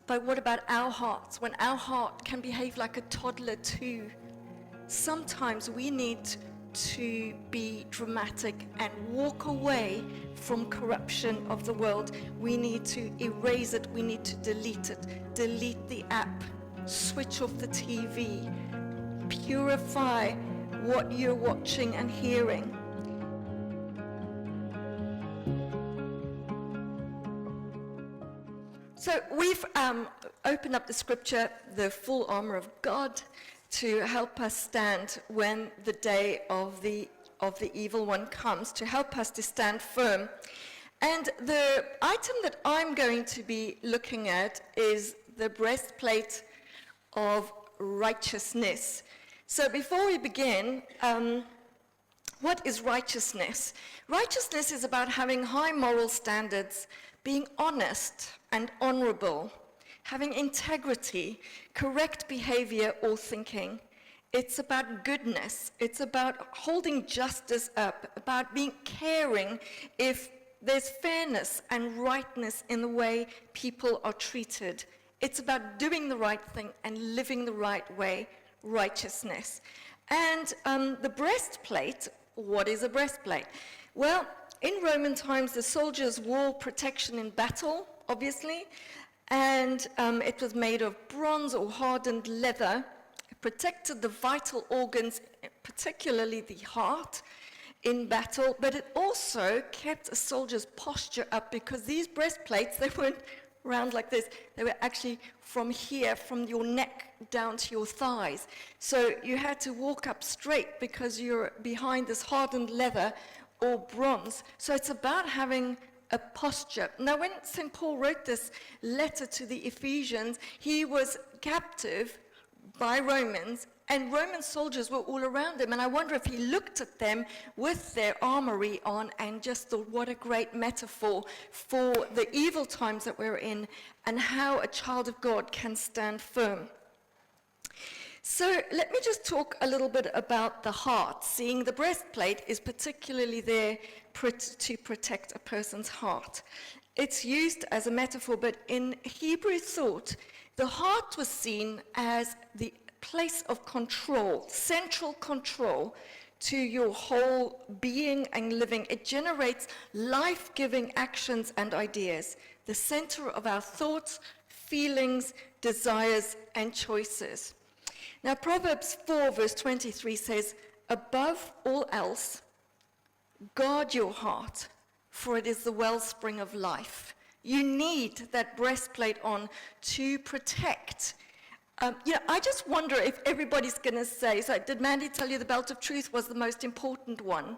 But what about our hearts? When our heart can behave like a toddler too, sometimes we need to be dramatic and walk away from corruption of the world. We need to erase it. We need to delete it. Delete the app. Switch off the TV. Purify what you're watching and hearing. So we've opened up the scripture, the full armor of God, to help us stand when the day of the evil one comes, to help us to stand firm. And the item that I'm going to be looking at is the breastplate of righteousness. So before we begin, what is righteousness? Righteousness is about having high moral standards, being honest and honorable, having integrity, correct behavior or thinking. It's about goodness. It's about holding justice up, about being caring if there's fairness and rightness in the way people are treated. It's about doing the right thing and living the right way, righteousness. And the breastplate, what is a breastplate? Well, in Roman times, the soldiers wore protection in battle, obviously, and it was made of bronze or hardened leather. It protected the vital organs, particularly the heart, in battle, but it also kept a soldier's posture up, because these breastplates, they weren't round like this. They were actually from here, from your neck down to your thighs. So you had to walk up straight because you're behind this hardened leather or bronze. So it's about having a posture. Now, when St. Paul wrote this letter to the Ephesians, he was captive by Romans, and Roman soldiers were all around him. And I wonder if he looked at them with their armory on and just thought, what a great metaphor for the evil times that we're in and how a child of God can stand firm. So let me just talk a little bit about the heart. Seeing the breastplate is particularly there to protect a person's heart. It's used as a metaphor, but in Hebrew thought, the heart was seen as the place of control, central control to your whole being and living. It generates life-giving actions and ideas, the center of our thoughts, feelings, desires, and choices. Now, Proverbs 4, verse 23 says, above all else, guard your heart, for it is the wellspring of life. You need that breastplate on to protect. I just wonder if everybody's going to say, so did Mandy tell you the belt of truth was the most important one?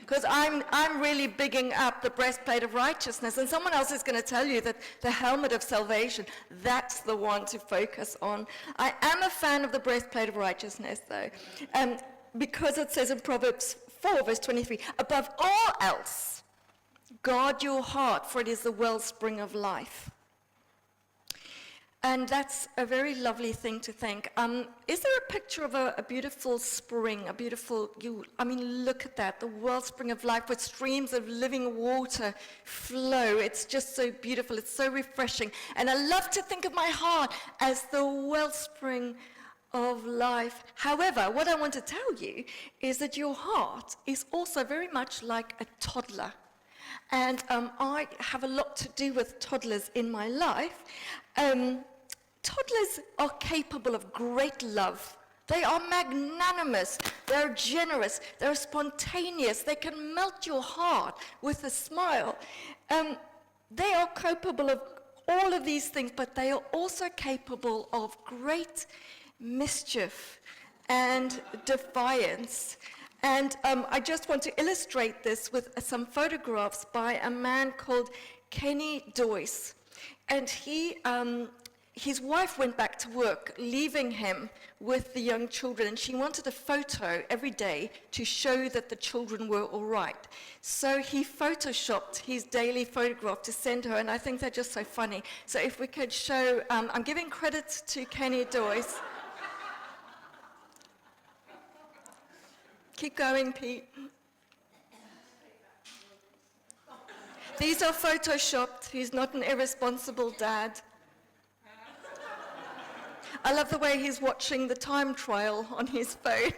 Because I'm really bigging up the breastplate of righteousness, and someone else is going to tell you that the helmet of salvation, that's the one to focus on. I am a fan of the breastplate of righteousness, though, because it says in Proverbs 4, verse 23, above all else, guard your heart, for it is the wellspring of life. And that's a very lovely thing to think. Is there a picture of a beautiful spring, look at that, the wellspring of life where streams of living water flow. It's just so beautiful, it's so refreshing. And I love to think of my heart as the wellspring of life. However, what I want to tell you is that your heart is also very much like a toddler. And I have a lot to do with toddlers in my life. Toddlers are capable of great love. They are magnanimous, they're generous, they're spontaneous, they can melt your heart with a smile. They are capable of all of these things, but they are also capable of great mischief and defiance. And I just want to illustrate this with some photographs by a man called Kenny Doyce. And his wife went back to work, leaving him with the young children, and she wanted a photo every day to show that the children were all right. So he photoshopped his daily photograph to send her, and I think they're just so funny. So if we could show, I'm giving credit to Kenny Doyce. Keep going, Pete. These are photoshopped. He's not an irresponsible dad. I love the way he's watching the time trial on his phone.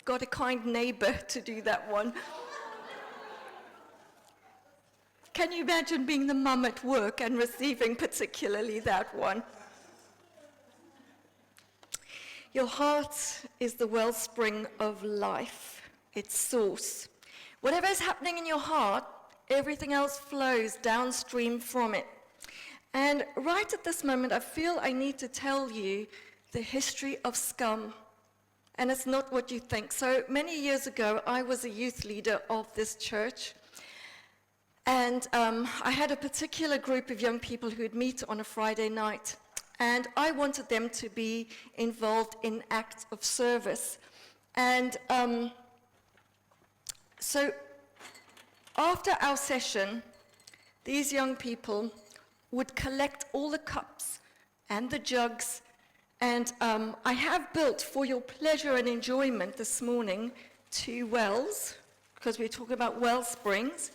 Got a kind neighbor to do that one. Can you imagine being the mum at work and receiving particularly that one? Your heart is the wellspring of life, its source. Whatever is happening in your heart, everything else flows downstream from it. And right at this moment, I feel I need to tell you the history of scum. And it's not what you think. So many years ago, I was a youth leader of this church. And I had a particular group of young people who would meet on a Friday night. And I wanted them to be involved in acts of service. And so after our session, these young people would collect all the cups and the jugs. And I have built, for your pleasure and enjoyment this morning, 2 wells, because we're talking about well springs.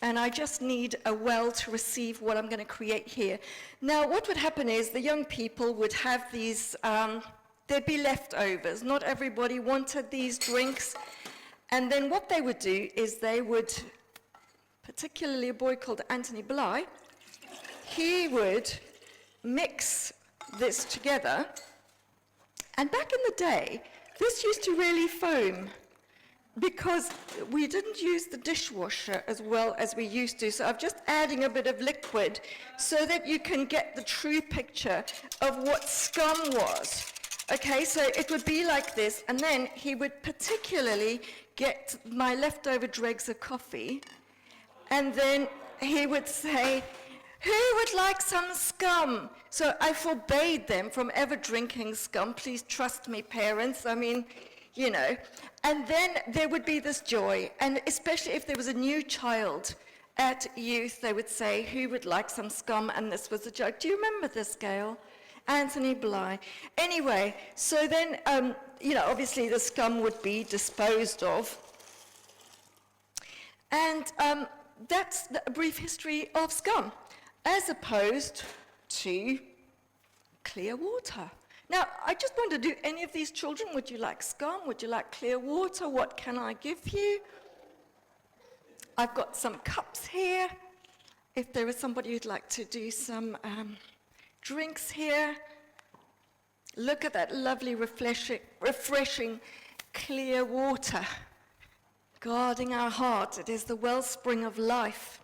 And I just need a well to receive what I'm going to create here. Now, what would happen is the young people would have these, there'd be leftovers. Not everybody wanted these drinks. And then what they would do is they would, particularly a boy called Anthony Bly, he would mix this together. And back in the day, this used to really foam, because we didn't use the dishwasher as well as we used to. So I'm just adding a bit of liquid so that you can get the true picture of what scum was. Okay, so it would be like this, and then he would particularly get my leftover dregs of coffee, and then he would say, "Who would like some scum?" So I forbade them from ever drinking scum. Please trust me, parents. I mean, you know. And then there would be this joy, and especially if there was a new child at youth, they would say, "Who would like some scum?" And this was a joke. Do you remember this, Gail? Anthony Bly. Anyway, so then, obviously the scum would be disposed of. And that's a brief history of scum, as opposed to clear water. Now, I just wonder, do any of these children, would you like scum? Would you like clear water? What can I give you? I've got some cups here. If there is somebody who'd like to do some drinks here. Look at that lovely, refreshing, clear water. Guarding our heart, it is the wellspring of life.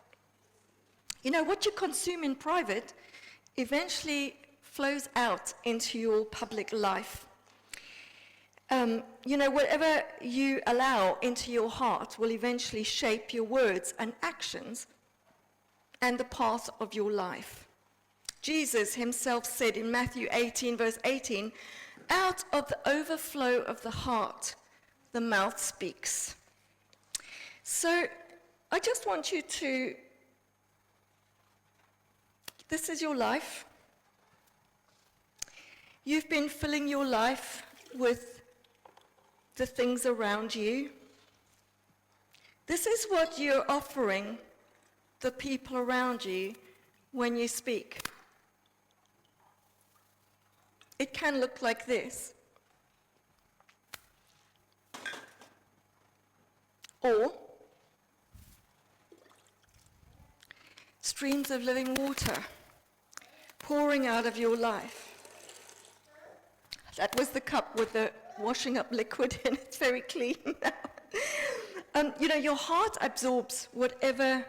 You know, what you consume in private eventually flows out into your public life. Whatever you allow into your heart will eventually shape your words and actions and the path of your life. Jesus himself said in Matthew 18, verse 18, "Out of the overflow of the heart, the mouth speaks." So I just want you to, this is your life. You've been filling your life with the things around you. This is what you're offering the people around you when you speak. It can look like this. Or streams of living water pouring out of your life. That was the cup with the washing up liquid in it. It's very clean now. Your heart absorbs whatever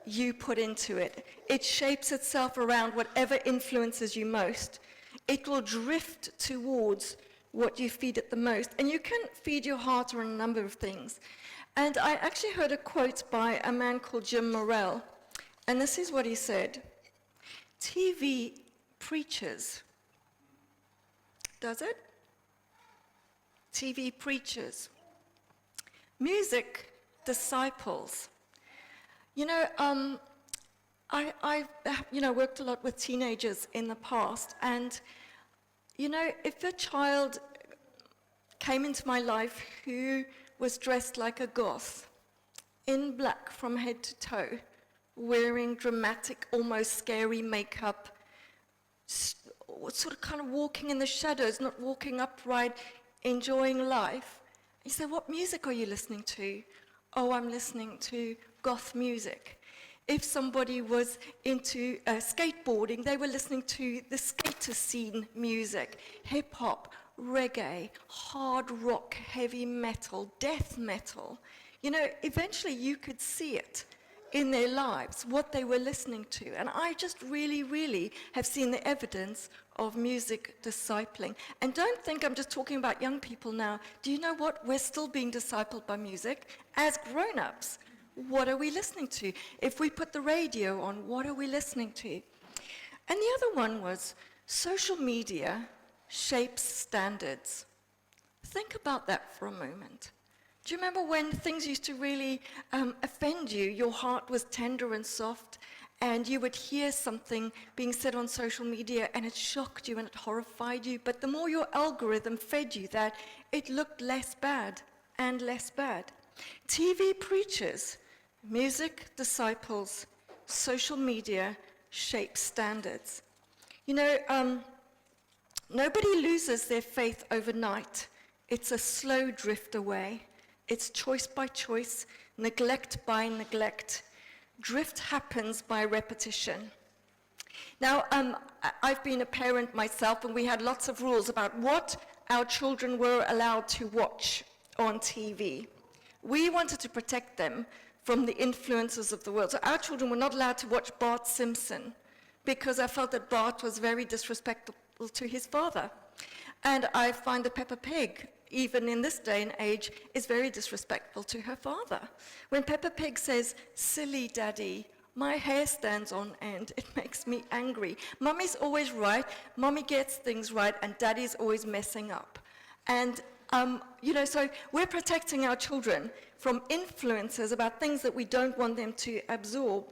you put into it. It shapes itself around whatever influences you most. It will drift towards what you feed it the most. And you can feed your heart on a number of things. And I actually heard a quote by a man called Jim Morrell. And this is what he said. TV preaches. Does it? TV preaches. Music disciples. I've worked a lot with teenagers in the past, and if a child came into my life who was dressed like a goth, in black from head to toe, wearing dramatic, almost scary makeup, sort of kind of walking in the shadows, not walking upright, enjoying life. You say, what music are you listening to? Oh, I'm listening to goth music. If somebody was into skateboarding, they were listening to the skater scene music, hip-hop, reggae, hard rock, heavy metal, death metal. You know, eventually you could see it in their lives, what they were listening to. And I just really, really have seen the evidence of music discipling. And don't think I'm just talking about young people now. Do you know what? We're still being discipled by music as grown-ups. What are we listening to? If we put the radio on, what are we listening to? And the other one was social media shapes standards. Think about that for a moment. Do you remember when things used to really offend you? Your heart was tender and soft, and you would hear something being said on social media, and it shocked you and it horrified you. But the more your algorithm fed you that, it looked less bad and less bad. TV preachers, music disciples, social media shape standards. You know, nobody loses their faith overnight. It's a slow drift away. It's choice by choice, neglect by neglect. Drift happens by repetition. Now, I've been a parent myself, and we had lots of rules about what our children were allowed to watch on TV. We wanted to protect them from the influences of the world. So our children were not allowed to watch Bart Simpson because I felt that Bart was very disrespectful to his father. And I find that Peppa Pig, even in this day and age, is very disrespectful to her father. When Peppa Pig says, "Silly daddy, my hair stands on end," it makes me angry. Mummy's always right, Mummy gets things right, and Daddy's always messing up. And, you know, so we're protecting our children from influences about things that we don't want them to absorb.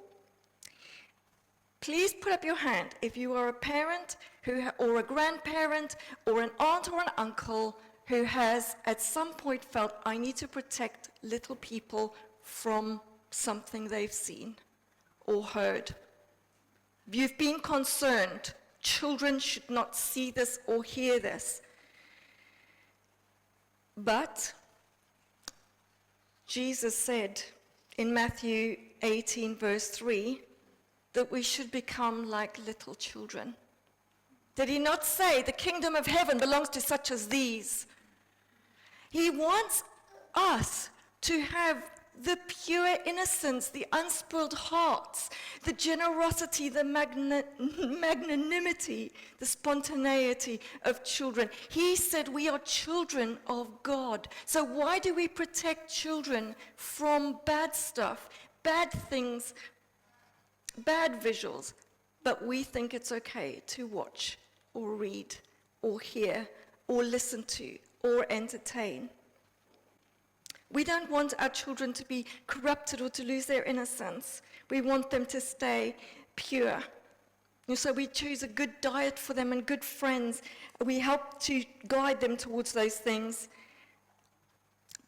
Please put up your hand if you are a parent or a grandparent or an aunt or an uncle who has at some point felt, I need to protect little people from something they've seen or heard. You've been concerned. Children should not see this or hear this. But Jesus said in Matthew 18, verse 3, that we should become like little children. Did he not say the kingdom of heaven belongs to such as these? He wants us to have the pure innocence, the unspoiled hearts, the generosity, the magnanimity, the spontaneity of children. He said we are children of God. So why do we protect children from bad stuff, bad things, bad visuals, but we think it's okay to watch or read or hear or listen to or entertain? We don't want our children to be corrupted or to lose their innocence. We want them to stay pure. And so we choose a good diet for them and good friends. We help to guide them towards those things.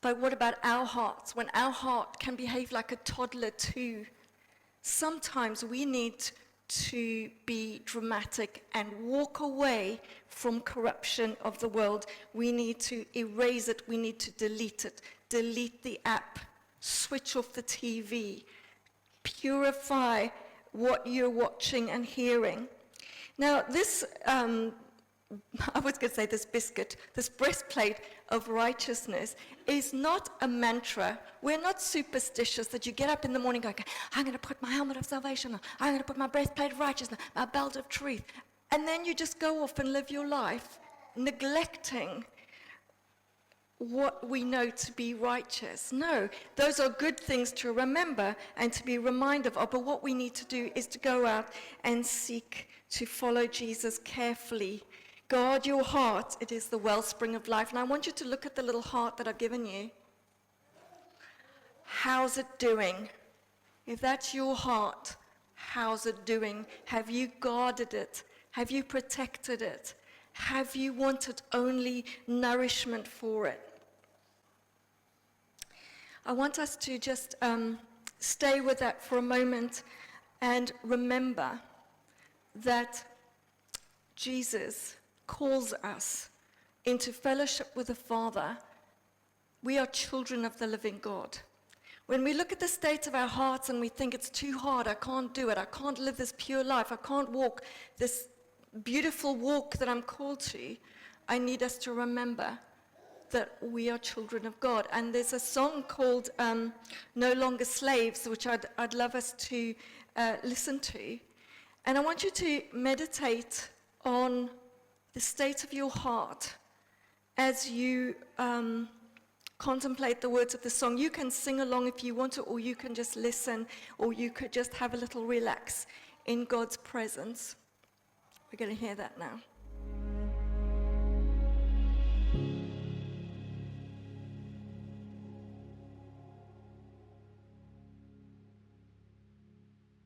But what about our hearts? When our heart can behave like a toddler too, sometimes we need to be dramatic and walk away from corruption of the world. We need to erase it. We need to delete it. Delete the app. Switch off the TV. Purify what you're watching and hearing. Now, this, I was going to say this biscuit, this breastplate of righteousness is not a mantra. We're not superstitious that you get up in the morning going, I'm going to put my helmet of salvation on. I'm going to put my breastplate of righteousness, my belt of truth. And then you just go off and live your life, neglecting what we know to be righteous. No, those are good things to remember and to be reminded of, but what we need to do is to go out and seek to follow Jesus carefully. Guard your heart, it is the wellspring of life. And I want you to look at the little heart that I've given you. How's it doing? If that's your heart, how's it doing? Have you guarded it? Have you protected it? Have you wanted only nourishment for it? I want us to just stay with that for a moment and remember that Jesus calls us into fellowship with the Father. We are children of the living God. When we look at the state of our hearts and we think it's too hard, I can't do it, I can't live this pure life, I can't walk this beautiful walk that I'm called to, I need us to remember that we are children of God. And there's a song called No Longer Slaves, which I'd love us to listen to. And I want you to meditate on the state of your heart as you contemplate the words of the song. You can sing along if you want to, or you can just listen, or you could just have a little relax in God's presence. We're going to hear that now.